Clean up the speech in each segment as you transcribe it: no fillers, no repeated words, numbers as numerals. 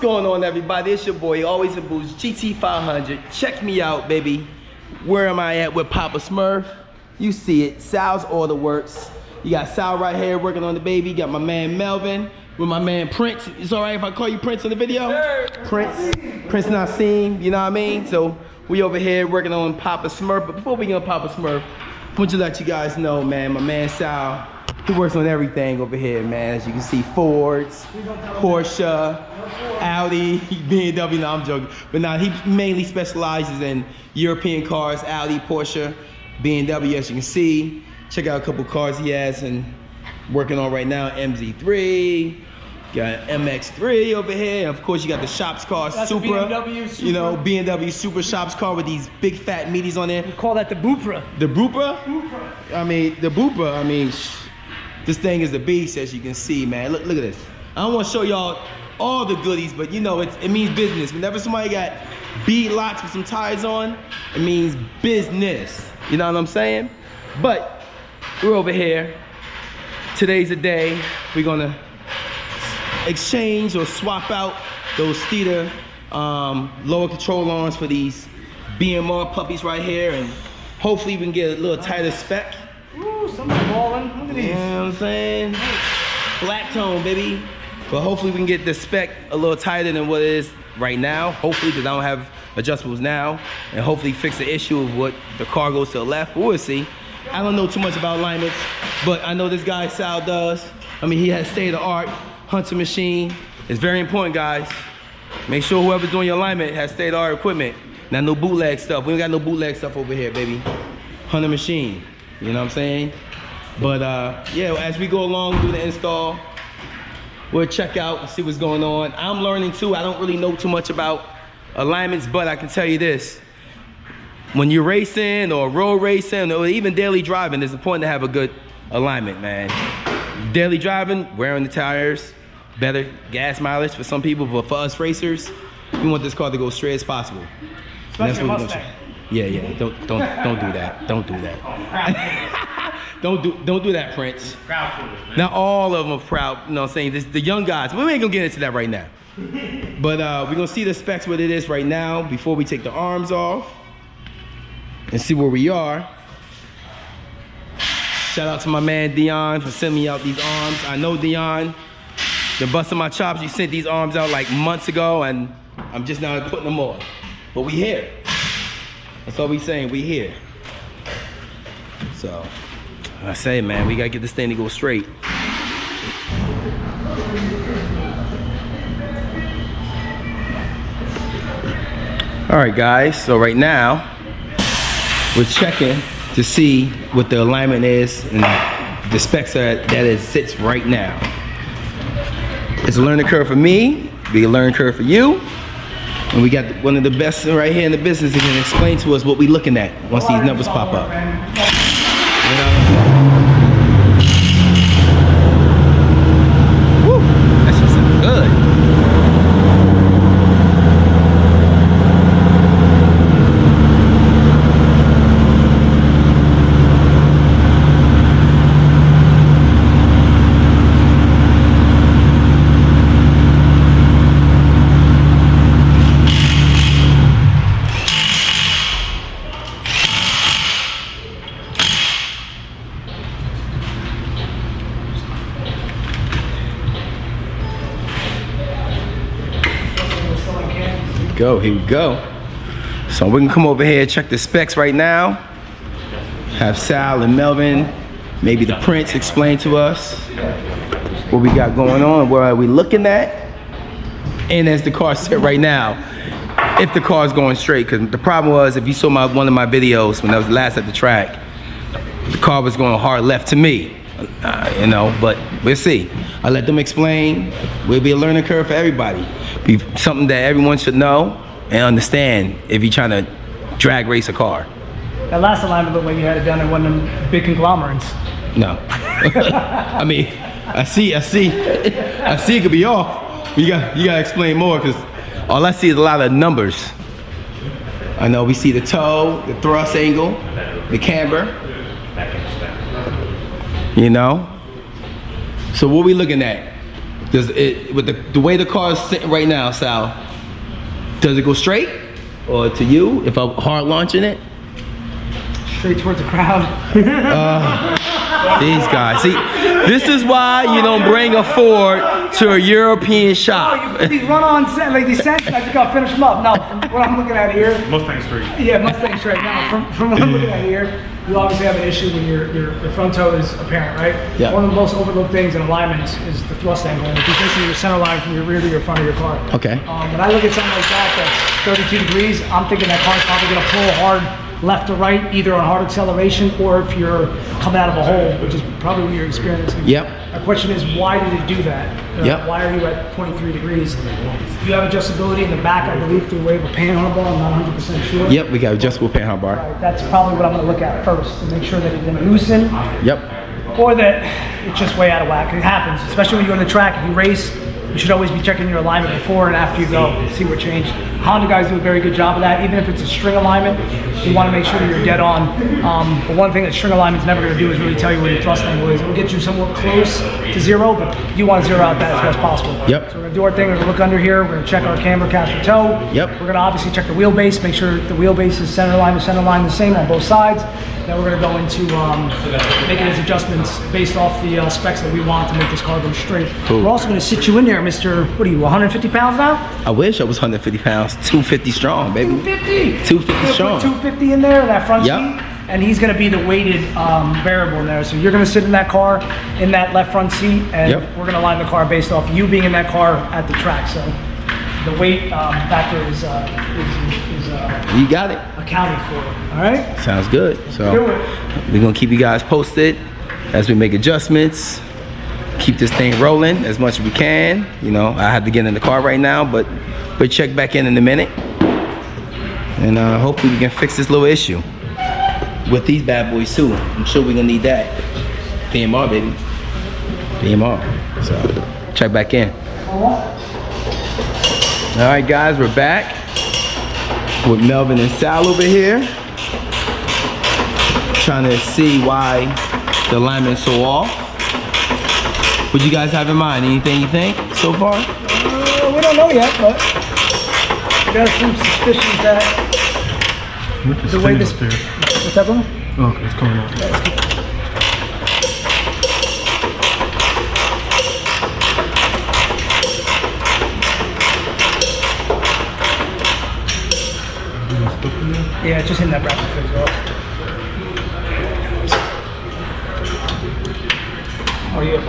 going on, everybody? It's your boy, always a boost, GT500. Check me out, baby. Where am I at with Papa Smurf? You see it, Sal's Autoworks. You got Sal right here working on the baby. You got my man Melvin with my man Prince. It's all right if I call you Prince in the video? Sure. Prince Nassim, you know what I mean? So we over here working on Papa Smurf. But before we get on Papa Smurf, I want to let you guys know, man, my man Sal, he works on everything over here, man. As you can see, Fords, Porsche, Audi, BMW, no, I'm joking. But now he mainly specializes in European cars, Audi, Porsche, BMW, as you can see. Check out a couple cars he has and working on right now, MZ3, got MX3 over here. Of course, you got the shops car, Supra, BMW, you know, BMW Super shops car with these big fat meaties on there. We call that the Bupra. The Bupra? I mean, the Bupra, I mean, this thing is the beast, as you can see, man. Look at this. I don't want to show y'all all the goodies, but you know, it means business. Whenever somebody got bead locks with some tires on, it means business. You know what I'm saying? But we're over here. Today's the day we're gonna exchange or swap out those Steeder lower control arms for these BMR puppies right here, and hopefully we can get a little tighter spec. Ooh, something balling. Look at these. You know what I'm saying? Black tone, baby. But hopefully we can get the spec a little tighter than what it is right now. Hopefully, because I don't have adjustables now. And hopefully fix the issue of what the car goes to the left. But we'll see. I don't know too much about alignments, but I know this guy Sal does. I mean, he has state-of-the-art Hunter machine. It's very important, guys. Make sure whoever's doing your alignment has state-of-the-art equipment. Not no bootleg stuff. We ain't got no bootleg stuff over here, baby. Hunter machine. You know what I'm saying? But yeah, as we go along through the install, we'll check out and see what's going on. I'm learning too. I don't really know too much about alignments, but I can tell you this. When you're racing or road racing or even daily driving, it's important to have a good alignment, man. Daily driving, wearing the tires, better gas mileage for some people, but for us racers, we want this car to go straight as possible. Especially Mustang. Yeah, don't do that. Don't do that. don't do that, Prince. Proud for this, man. Not all of them are proud, you know what I'm saying? This, the young guys, we ain't gonna get into that right now. But we're gonna see the specs what it is right now before we take the arms off and see where we are. Shout out to my man Dion for sending me out these arms. I know Dion, been busting my chops. You sent these arms out like months ago and I'm just now putting them on. But we here. That's all we saying, we here. So, I say, man, we gotta get this thing to go straight. All right, guys, so right now, we're checking to see what the alignment is and the specs that it sits right now. It's a learning curve for me, be a learning curve for you. And we got one of the best right here in the business that can explain to us what we're looking at once these numbers pop up. You know? Woo, that's just good. Here we go. So we can come over here and check the specs right now. Have Sal and Melvin, maybe the Prince, explain to us what we got going on, what are we looking at, and as the car sit right now, if the car is going straight. Because the problem was, if you saw one of my videos when I was last at the track, the car was going hard left to me, you know, but we'll see. I let them explain. Will be a learning curve for everybody. Be something that everyone should know and understand if you're trying to drag race a car. That last alignment looked like you had it done in one of them big conglomerates. No. I mean, I see it could be off. You gotta explain more, because all I see is a lot of numbers. I know we see the toe, the thrust angle, the camber. You know? So what we looking at? Does it, with the way the car is sitting right now, Sal, does it go straight? Or to you, if I'm hard launching it? Straight towards the crowd. These guys. See, this is why you don't bring a Ford to a European shop. Oh, these run-on, like these Sense, I think I'll finish them up. No, from what I'm looking at here. Mustang straight. Yeah, Mustang straight. Now, from what I'm looking at here, you obviously have an issue when your front toe is apparent, right? Yeah. One of the most overlooked things in alignments is the thrust angle, which is basically your center line from your rear to your front of your car. Okay. When I look at something like that that's 32 degrees, I'm thinking that car's probably going to pull hard left or right, either on hard acceleration or if you're coming out of a hole, which is probably what you're experiencing. Yep. My question is, why did it do that? Yep. Why are you at 23 degrees? You have adjustability in the back, I believe, through way of a panhandle bar. I'm not 100% sure. Yep, we got adjustable panhandle bar. Right, that's probably what I'm going to look at first to make sure that it didn't loosen. Yep. Or that it's just way out of whack. It happens, especially when you go on the track. If you race, you should always be checking your alignment before and after you go, see what changed. Honda guys do a very good job of that. Even if it's a string alignment, you want to make sure that you're dead on. But one thing that string alignment's never going to do is really tell you where your thrust angle is. It'll get you somewhat close to zero, but you want to zero out that as best possible. Yep. So we're going to do our thing. We're going to look under here. We're going to check our camber, caster, toe. Yep. We're going to obviously check the wheelbase, make sure the wheelbase is center line to center line the same on both sides. Then we're going to go into making these adjustments based off the specs that we want to make this car go straight. Cool. We're also going to sit you in there, Mr. What are you, 150 pounds now? I wish I was 150 pounds, 250 strong, baby. 250. 250 strong. Put 250 in there in that front Yep. seat, and he's going to be the weighted variable in there. So you're going to sit in that car in that left front seat, and Yep. we're going to line the car based off you being in that car at the track. So the weight factor is You got it. accounted for. All right. Sounds good. So Do it. we're gonna keep you guys posted as we make adjustments. Keep this thing rolling as much as we can. You know, I have to get in the car right now, but we'll check back in a minute, and hopefully we can fix this little issue with these bad boys too. I'm sure we're gonna need that. BMR, baby. BMR. So check back in. All right, guys, we're back with Melvin and Sal over here, trying to see why the alignment's so off. What you guys have in mind? Anything you think so far? We don't know yet, but we got some suspicions that the way this. What's that one? Oh, okay, it's coming out. Yeah, just hitting that bracket fix off. Oh, yeah.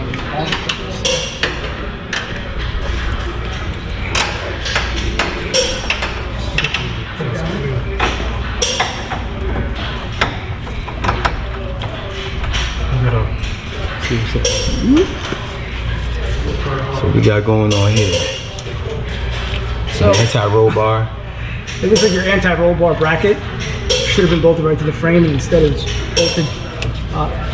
So what we got going on here? So Anti-roll bar. it looks like your anti-roll bar bracket should have been bolted right to the frame, and instead it's bolted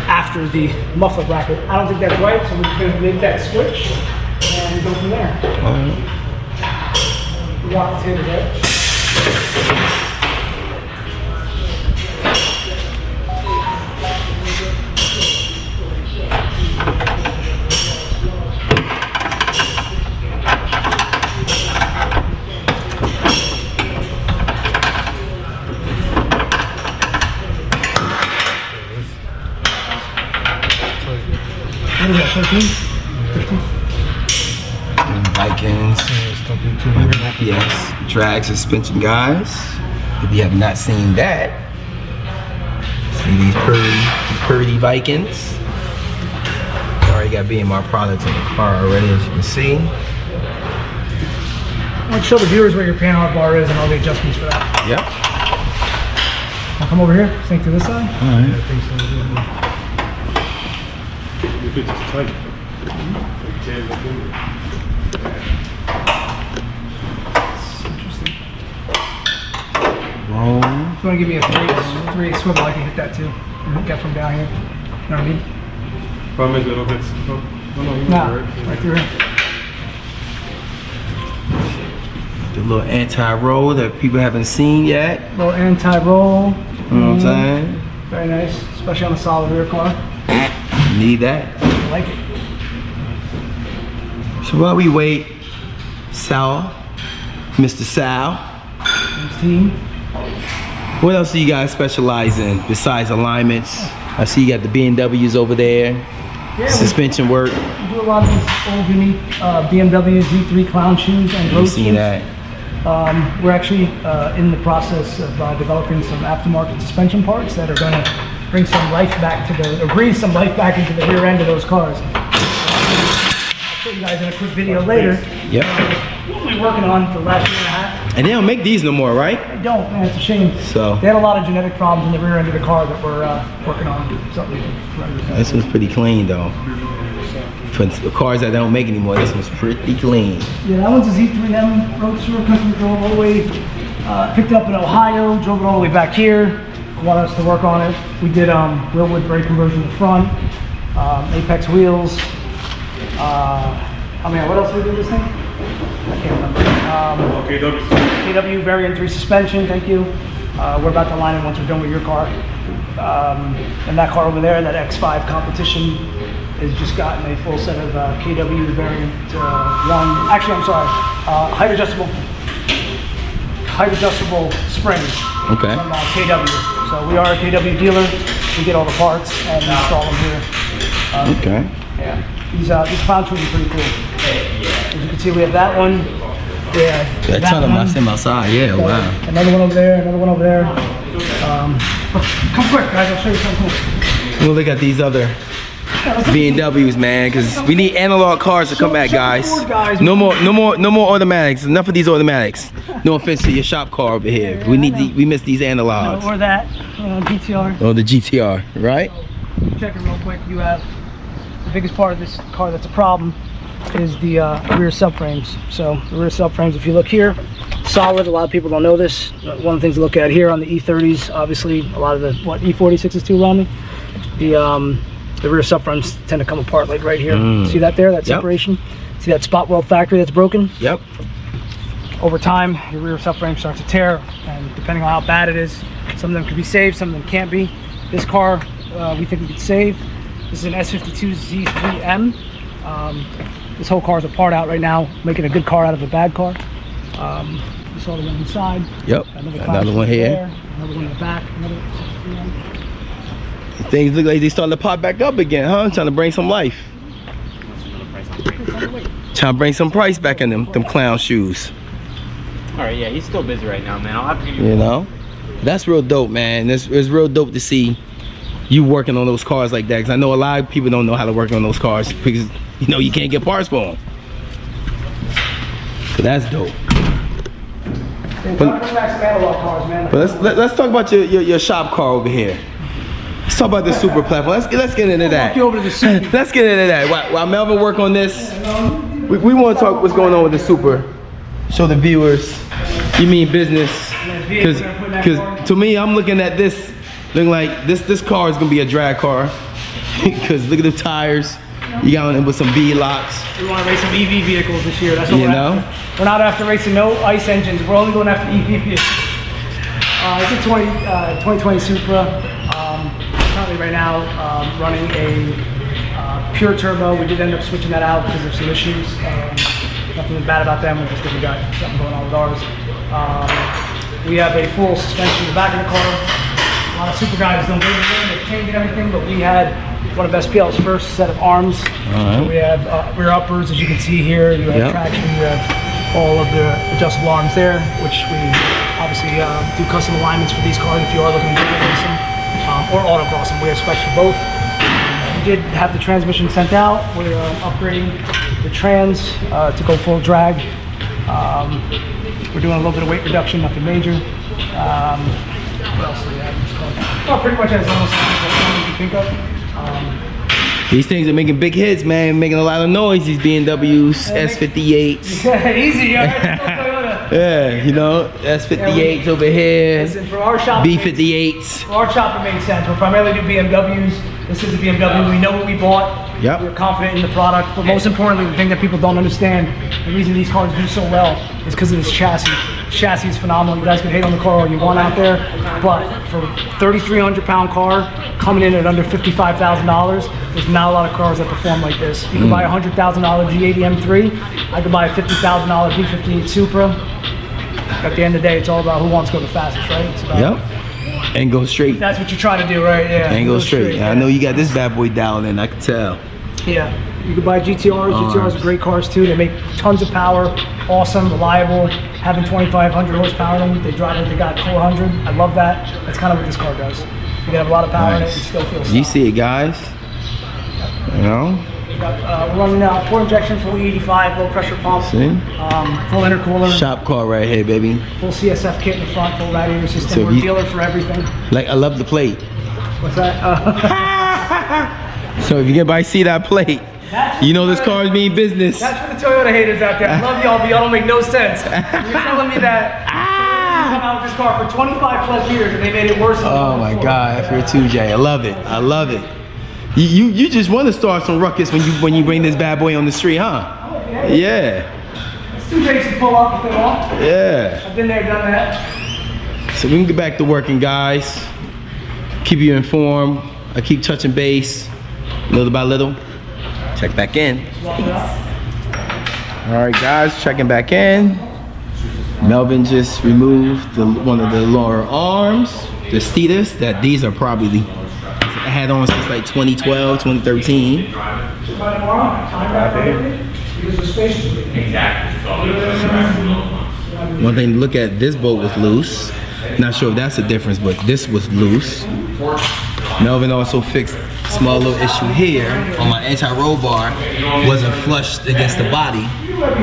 after the muffler bracket. I don't think that's right, so we're going to make that switch and go from there. We want the table, right? What is that, 13? 15? Vikings, yes, drag suspension, guys. If you have not seen that, see these purdy Vikings. Already got BMR products in the car already, as you can see. I want to show the viewers where your panel bar is and all the adjustments for that. Yep. I'll come over here, sync to this side. All right. It's tight. Interesting. Roll. If you want to give me a 3 swivel, I can hit that too. Get from down here. You know what I mean? Problem is, it'll get. Nah, right through here. The little anti-roll that people haven't seen yet. Little anti-roll. You know what I'm saying? Very nice, especially on a solid rear car. Need that. I like it. So while we wait, Sal, Mr. Sal, Team. what else do you guys specialize in besides alignments? I see you got the B&Ws over there, Yeah, suspension work. we do a lot of these old unique BMW Z3 clown shoes and road I've seen shoes. that. We're actually in the process of developing some aftermarket suspension parts that are going to bring some life back to the, or breathe some life back into the rear end of those cars. I'll show you guys in a quick video later. Yep. What we're working on for the last year and a half. And they don't make these no more, right? I don't, man, it's a shame. So They had a lot of genetic problems in the rear end of the car that we're working on. Something. this one's pretty clean though. For the cars that don't make anymore, this one's pretty clean. Yeah, that one's a Z3M Roadster. Customer drove all the way, picked it up in Ohio, drove it all the way back here, wanted us to work on it. We did real wood brake conversion in the front, Apex wheels. I mean, what else did we do with this thing? I can't remember. KW Variant 3 suspension, thank you. We're about to line it once we're done with your car. And that car over there, that X5 competition, has just gotten a full set of KW Variant 1. Actually, I'm sorry, height adjustable springs Okay. from KW. So we are a KW dealer. We get all the parts and install them here. Okay. Yeah, these clown shoes are pretty cool. As you can see, we have that one. Yeah, That ton of my sim outside, yeah, wow. Another one over there, another one over there. Come quick, guys, I'll show you something cool. We'll look at these other B&Ws, man, because we need analog cars to come back, guys. No more automatics. Enough of these automatics. No offense to your shop car over here. We need we miss these analogs. Or that, GTR. Oh, the GTR, right? Check it real quick. You have the biggest part of this car that's a problem is the rear subframes. So the rear subframes, if you look here, solid. A lot of people don't know this. One of the things to look at here on the E30s, obviously a lot of the E46s too around me. The rear subframes tend to come apart like right here. See that there? That separation. See that spot weld factory that's broken? Yep. Over time, your rear subframe starts to tear, and depending on how bad it is, some of them can be saved, some of them can't be. This car, we think we could save. This is an S52 Z3M. This whole car is a part out right now, making a good car out of a bad car. You saw the one inside. Yep. Another one here. There, another one in the back. Another Things look like they starting to pop back up again, huh? Trying to bring some life. Trying to bring some price back in them clown shoes. All right, yeah, he's still busy right now, man. I'll have to give You know? That's real dope, man. It's real dope to see you working on those cars like that, because I know a lot of people don't know how to work on those cars because, you know, you can't get parts for them. So that's dope. But let's talk about your shop car over here. Let's talk about the super platform. Let's get into that. Let's get into that. While Melvin work on this, we want to talk what's going on with the super. Show the viewers. You mean business? Because to me, I'm looking at this, looking like this car is gonna be a drag car. Because look at the tires. You got them with some B locks. We want to race some EV vehicles this year. That's what You know? We're not after racing no ICE engines. We're only going after EV vehicles. It's a 2020 Supra. Currently right now running a pure turbo. We did end up switching that out because of some issues. Nothing bad about them. We just think we got something going on with ours. We have a full suspension in the back of the car. A lot of super guys don't do anything. They're changing everything, but we had one of SPL's first set of arms. So we have rear uppers, as you can see here. You have traction. You have all of the adjustable arms there, which we obviously do custom alignments for these cars if you are looking to race them or autocross them. We have specs for both. We did have the transmission sent out. We're upgrading the trans to go full drag. We're doing a little bit of weight reduction, nothing major. What else do we have in this car? Well, pretty much as almost everything you can think of. These things are making big hits, man. Making a lot of noise. These B&Ws, S58s. Yeah, easy, yeah. Yeah, you know, S58s over here. Listen, for our shop, B58s. For our shop, it makes sense. We're primarily do BMWs. This is a BMW. We know what we bought. Yep. We're confident in the product. But most importantly, the thing that people don't understand, the reason these cars do so well is because of this chassis. chassis is phenomenal. You guys can hate on the car all you want out there, but for a 3,300-pound car coming in at under $55,000, there's not a lot of cars that perform like this. You can buy a $100,000 G80 M3. I could buy a $50,000 B58 Supra. At the end of the day, it's all about who wants to go the fastest, right? It's about And go straight. That's what you try to do, right? Yeah. And go straight. I know you got this bad boy dialed in, I can tell. Yeah. You can buy GTRs. GTRs are great cars too. They make tons of power, awesome, reliable, having 2,500 horsepower in them. They drive like they got 400. I love that. That's kind of what this car does. You can have a lot of power in it and still feel solid. You see it, guys? You know? We're running now port injection, full E85, low pressure pump, See? full intercooler, Shop car right here, baby. full CSF kit in the front, full radiator system. So We're a dealer for everything. Like, I love the plate. What's that? So if you get by see that plate, you know this car is being business. That's for the Toyota haters out there. I love y'all, but y'all don't make no sense. You're telling me that come out with this car for 25 plus years and they made it worse. Oh my God, F2J, I love it. I love it. You just want to start some ruckus when you bring this bad boy on the street, huh? Yeah. It's 2 days to pull up if they want. Yeah. I've been there, done that. So we can get back to working, guys. Keep you informed. I keep touching base, little by little. Check back in. All right, guys, checking back in. Melvin just removed one of the lower arms, the Steedas. These are probably I had on since like 2012, 2013. One thing to look at, this bolt was loose. Not sure if that's the difference, but this was loose. Melvin also fixed a small little issue here on my anti-roll bar. Wasn't flushed against the body,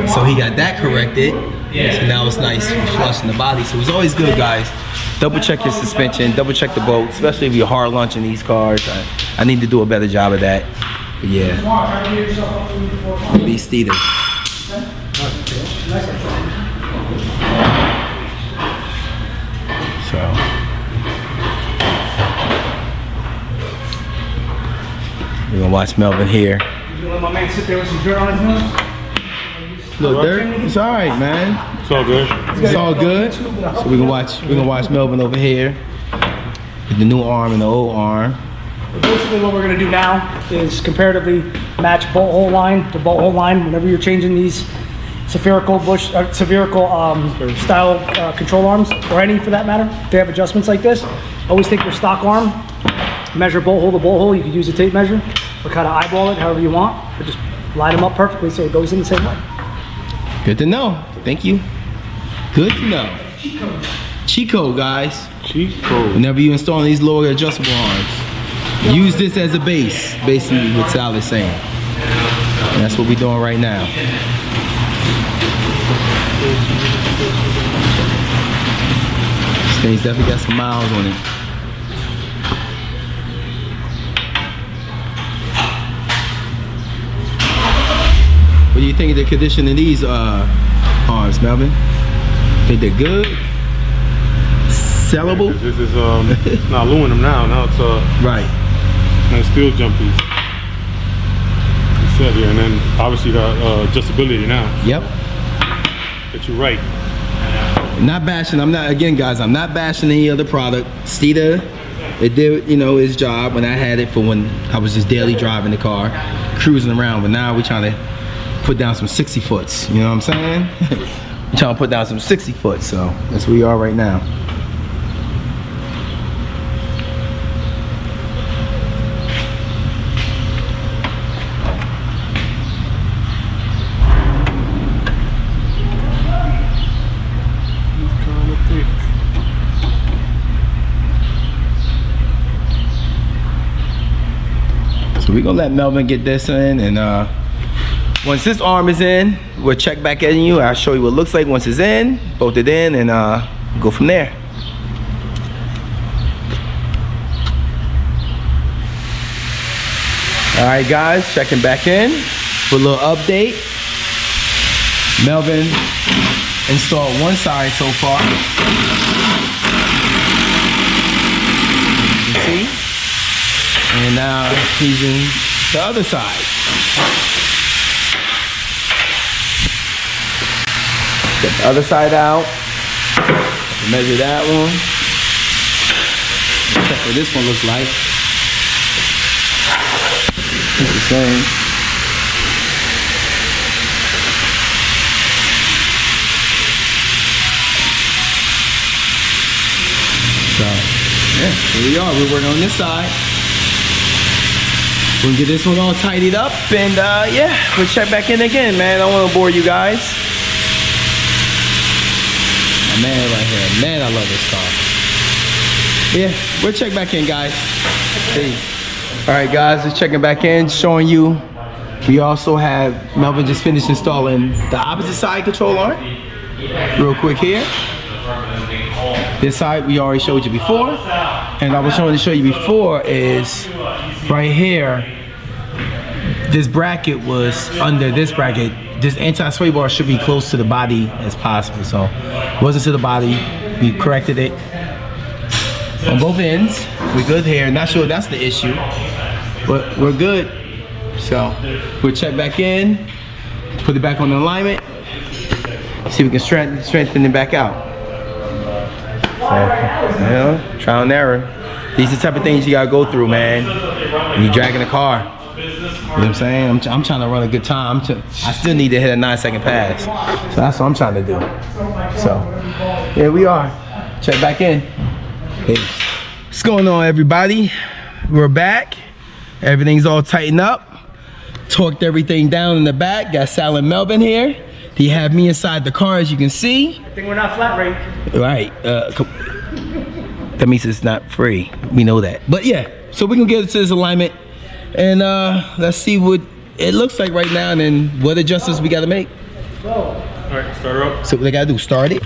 so he got that corrected. So now it's nice flush in the body. So it's always good, guys. Double check your suspension, double check the bolt, especially if you're hard launching these cars. I need to do a better job of that. But yeah, these Steeders. So. We're gonna watch Melvin here. You let my man sit there with some dirt on his nose? Look, dirt. It's all right, man. It's all good. It's all good. So we're gonna watch Melvin over here with the new arm and the old arm. Basically, what we're gonna do now is comparatively match bolt hole line to bolt hole line. Whenever you're changing these spherical style control arms, or any for that matter, if they have adjustments like this, always take your stock arm, measure bolt hole to bolt hole. You can use a tape measure or kind of eyeball it however you want, but just line them up perfectly so it goes in the same way. Good to know. Thank you. Good to know. Cheat code, guys. Cheat code. Whenever you install these lower adjustable arms, use this as a base. Basically, what Sal is saying. And that's what we're doing right now. This thing's definitely got some miles on it. What do you think of the condition of these arms, Melvin? Think they're good? Sellable? This is it's not aluminum now. Now it's Right. nice steel jump piece. It's set here, and then obviously you got adjustability now. Yep. Get you right. Not bashing. I'm not bashing any other product. Steeda, it did, its job when I had it for when I was just daily driving the car, cruising around. But now we're trying to put down some 60 foots. You know what I'm saying? We're trying to put down some 60 foot. So that's where we are right now. So we're gonna let Melvin get this in, and once this arm is in, we'll check back at you. I'll show you what it looks like once it's in, bolt it in, and go from there. All right, guys, checking back in for a little update. Melvin installed one side so far. You can see. And now he's in the other side. Get the other side out. Measure that one. Check what this one looks like. It's the same. So, yeah, here we are. We're working on this side. We'll get this one all tidied up, and yeah, we'll check back in again, man. I don't want to bore you guys. My man right here. Man, I love this car. Yeah, we'll check back in, guys. Peace. All right, guys, let's checking back in, showing you. We also have Melvin just finished installing the opposite side control arm. Real quick here. This side we already showed you before, and I was trying to show you before is right here. This bracket was under this bracket. This anti-sway bar should be close to the body as possible. So it wasn't to the body. We corrected it on both ends. We're good here. Not sure that's the issue, but we're good. So we'll check back in, put it back on the alignment, see if we can strengthen it back out. So, you know, trial and error. These are the type of things you gotta go through, man. When you're dragging a car. You know what I'm saying? I'm trying to run a good time. I still need to hit a 9-second pass. So that's what I'm trying to do. So, here we are. Check back in. Peace. What's going on, everybody? We're back. Everything's all tightened up. Torqued everything down in the back. Got Sal and Melvin here. They have me inside the car, as you can see. I think we're not flat rate. Right. That means it's not free. We know that. But yeah, so we can get to this alignment, and let's see what it looks like right now, and then what adjustments we got to make. All right, start her up. So what they got to do? Start it.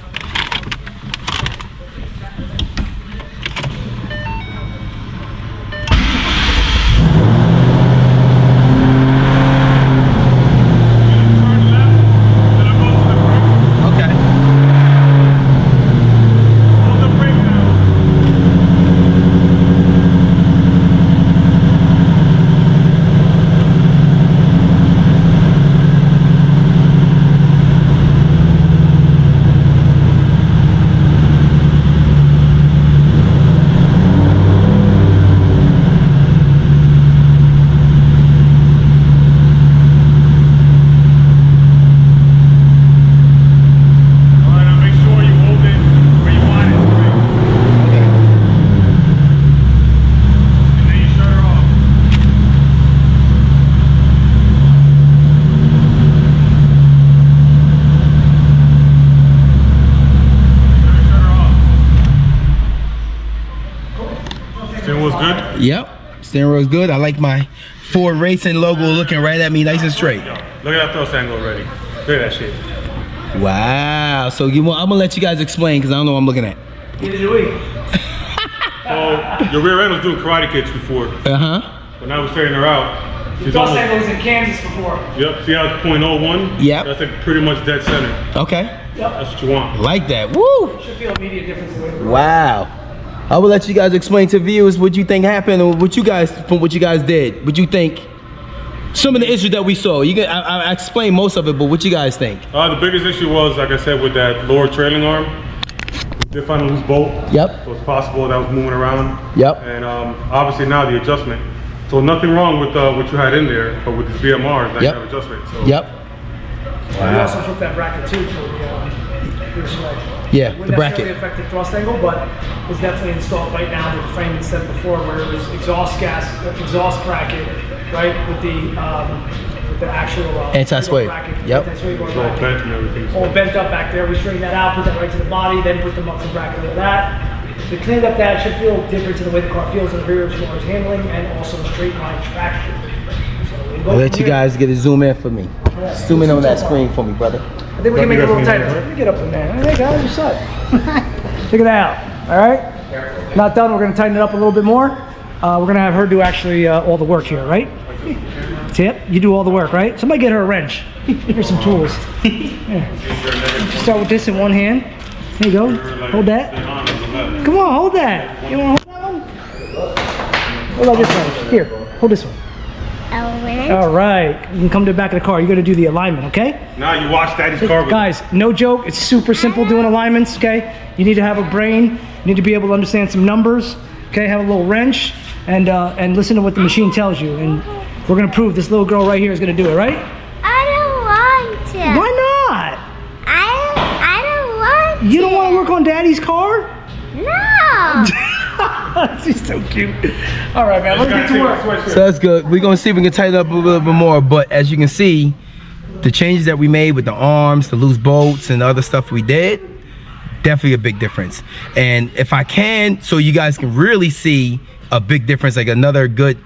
Yep, steering wheel is good. I like my Ford Racing logo looking right at me, nice and straight. Look at that thrust angle already. Look at that shit. Wow. So I'm gonna let you guys explain because I don't know what I'm looking at. Neither do we. So your rear end was doing karate kicks before. When I was taking her out, she's Thrust almost. angle was in Kansas before. Yep. See how it's 0.01? Yep. That's like pretty much dead center. Okay. Yep. That's what you want. Like that. Woo. Should feel immediate difference in the way it goes. Wow. I will let you guys explain to viewers what you think happened, or what you guys did. What you think? Some of the issues that we saw. I explained most of it, but what you guys think? The biggest issue was, like I said, with that lower trailing arm. We did find a loose bolt. Yep. So it's possible that was moving around. Yep. And obviously now the adjustment. So nothing wrong with what you had in there, but with this BMR, that kind of adjustment. So. Yep. Wow. We also took that bracket too for the rear sway. Yeah, Wouldn't the bracket. necessarily affect the thrust angle, but it's definitely installed right now with the frame instead of before, where it was exhaust bracket, right, with the actual anti-sway. Yep. Anti-sway bar It's all bracket. bent and everything. All bent up back there. We straightened that out, put that right to the body, then put the muffler bracket over that. So we cleaned up that. It should feel different to the way the car feels in the rear as far as handling and also straight line traction. So I'll let you guys get a zoom in for me. Zoom in on that screen for me, brother. I think we can make it a little tighter. Let me get up in there. Hey guys, what's up? Check it out. All right. Not done. We're going to tighten it up a little bit more. We're going to have her do actually all the work here, right? Tip, you do all the work, right? Somebody get her a wrench. Here's some tools. Here. Start with this in one hand. There you go. Hold that. Come on, hold that. You want to hold that one? What about this one? Here, hold this one. Oh, really? All right, you can come to the back of the car. You're gonna do the alignment, okay? Now you watch Daddy's car with Guys, no joke, it's super simple doing alignments, okay? You need to have a brain, you need to be able to understand some numbers, okay? Have a little wrench, and listen to what the machine tells you. And we're gonna prove this little girl right here is gonna do it, right? I don't want to. Why not? I don't want to. You don't want to work on Daddy's car? No. She's so cute. All right, man, let's get to work. So that's good. We're gonna see if we can tighten up a little bit more. But as you can see, the changes that we made with the arms, the loose bolts, and the other stuff we did, definitely a big difference. And if I can, so you guys can really see a big difference, like another good,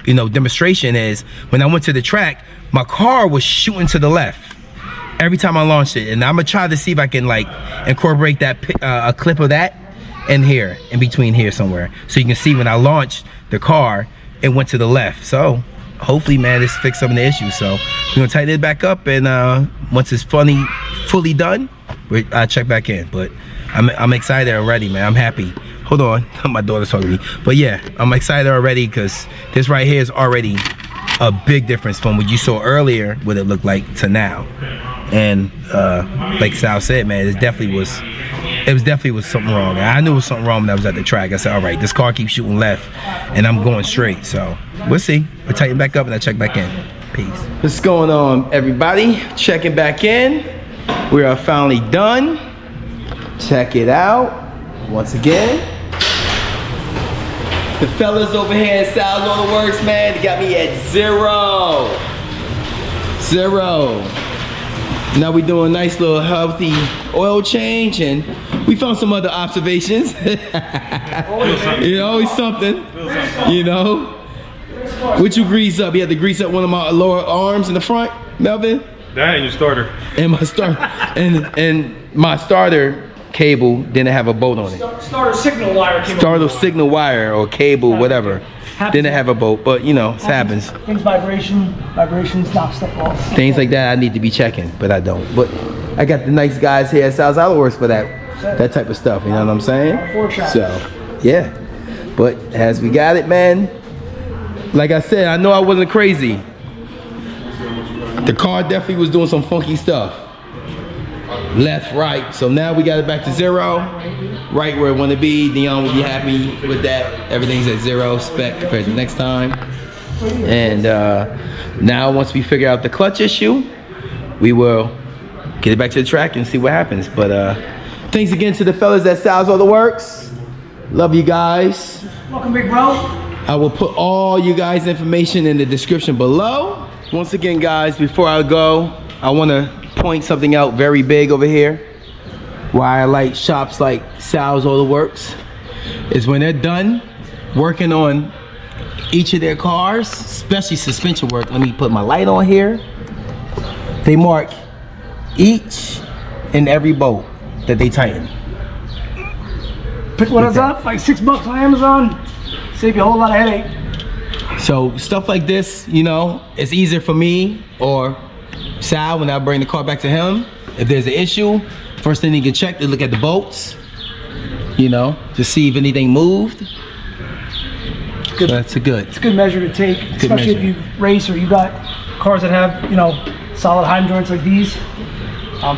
you know, demonstration is when I went to the track, my car was shooting to the left every time I launched it. And I'm gonna try to see if I can like incorporate that a clip of that in here, in between here somewhere, so you can see when I launched the car, it went to the left. So hopefully, man, this fixed some of the issues. So we're gonna tighten it back up, and once it's fully done, I'll check back in. But I'm excited already, man. I'm happy. Hold on, my daughter's talking to me. But yeah, I'm excited already because this right here is already a big difference from what you saw earlier, what it looked like, to now. And like Sal said, man, it definitely was something wrong. And I knew it was something wrong when I was at the track. I said, all right, this car keeps shooting left and I'm going straight. So we'll see. We'll tighten back up and I'll check back in. Peace. What's going on, everybody? Checking back in. We are finally done. Check it out. Once again, the fellas over here at Sal's Autoworks, man, they got me at 0. Now we doing a nice little healthy oil change, and we found some other observations. You know, always something. You know, what you grease up? You had to grease up one of my lower arms in the front, Melvin. that and your starter. And my starter cable didn't have a bolt on it. Starter signal wire came Starter signal wire or cable, whatever, didn't have a bolt. But you know, it happens. Things vibrations knock stuff off. Things like that I need to be checking, but I don't. But I got the nice guys here at Sal's Autoworks for that type of stuff. You know what I'm saying? So yeah. But as we got it, man. Like I said, I know I wasn't crazy. The car definitely was doing some funky stuff. Left, right. So now we got it back to 0. Right where it want to be. Dion will be happy with that. Everything's at 0 spec compared to next time. And now once we figure out the clutch issue, we will get it back to the track and see what happens. But thanks again to the fellas at Sal's Autoworks. Love you guys. Welcome, big bro. I will put all you guys' information in the description below. Once again, guys, before I go, I want to point something out very big over here. Why I like shops like Sal's Autoworks is when they're done working on each of their cars, especially suspension work. Let me put my light on here. They mark each and every bolt that they tighten. Pick one of up, like $6 on Amazon. Save you a whole lot of headache. So stuff like this, you know, it's easier for me or Sal when I bring the car back to him. If there's an issue, first thing he can check is look at the bolts, you know, to see if anything moved. Good. So that's a good. It's a good measure to take, especially if you race or you got cars that have, you know, solid hydraulic joints like these.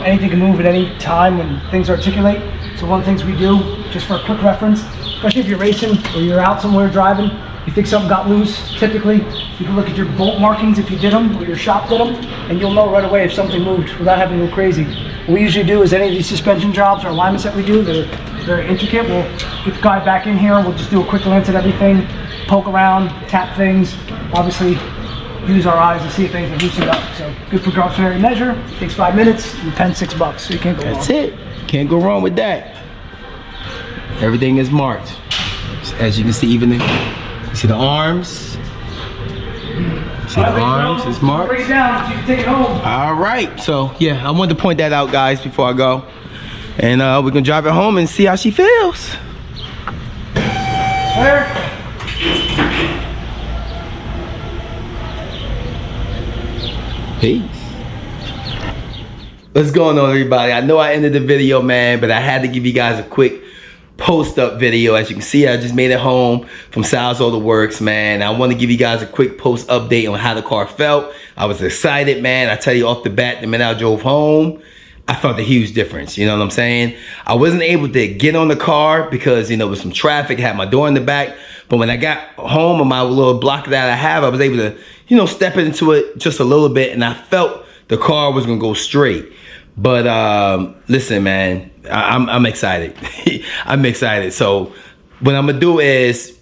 Anything can move at any time when things articulate. So one of the things we do, just for a quick reference, especially if you're racing or you're out somewhere driving, you think something got loose, typically you can look at your bolt markings if you did them or your shop did them, and you'll know right away if something moved without having to go crazy. What we usually do is any of these suspension jobs or alignments that we do that are very intricate, we'll get the guy back in here, we'll just do a quick glance at everything, poke around, tap things, obviously use our eyes to see if things are loosened up. So good precautionary measure, takes 5 minutes, and pen $6, so you can't go wrong. That's it. Can't go wrong with that. Everything is marked. As you can see, even you see the arms. See the arms, it's marked. Break it down so you can take it home. All right, so yeah, I wanted to point that out, guys, before I go. And we're gonna drive it home and see how she feels. There. Peace. What's going on, everybody? I know I ended the video, man, but I had to give you guys a quick post-up video. As you can see, I just made it home from Sal's Autoworks, man. I want to give you guys a quick post update on how the car felt. I was excited, man. I tell you off the bat, the minute I drove home, I felt a huge difference. You know what I'm saying? I wasn't able to get on the car because, you know, with some traffic, I had my door in the back. But when I got home on my little block that I have, I was able to, you know, step into it just a little bit, and I felt the car was gonna go straight. But listen, man, I'm excited. I'm excited. So what I'm gonna do is,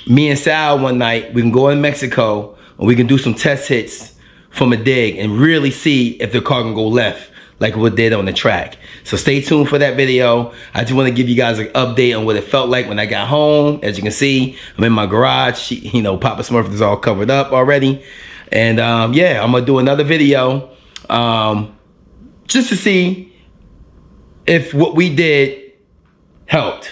me and Sal one night, we can go in Mexico and we can do some test hits from a dig and really see if the car can go left like what it did on the track. So stay tuned for that video. I just want to give you guys an update on what it felt like when I got home. As you can see, I'm in my garage. You know, Papa Smurf is all covered up already. And yeah, I'm gonna do another video just to see if what we did helped.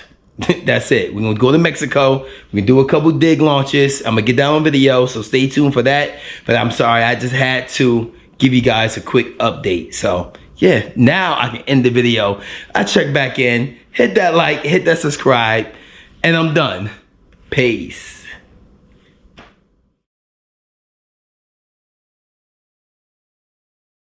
That's it. We're gonna go to Mexico. We can do a couple dig launches. I'm gonna get down on video, so stay tuned for that. But I'm sorry, I just had to give you guys a quick update. So yeah, now I can end the video. I check back in, hit that like, hit that subscribe, and I'm done. Peace.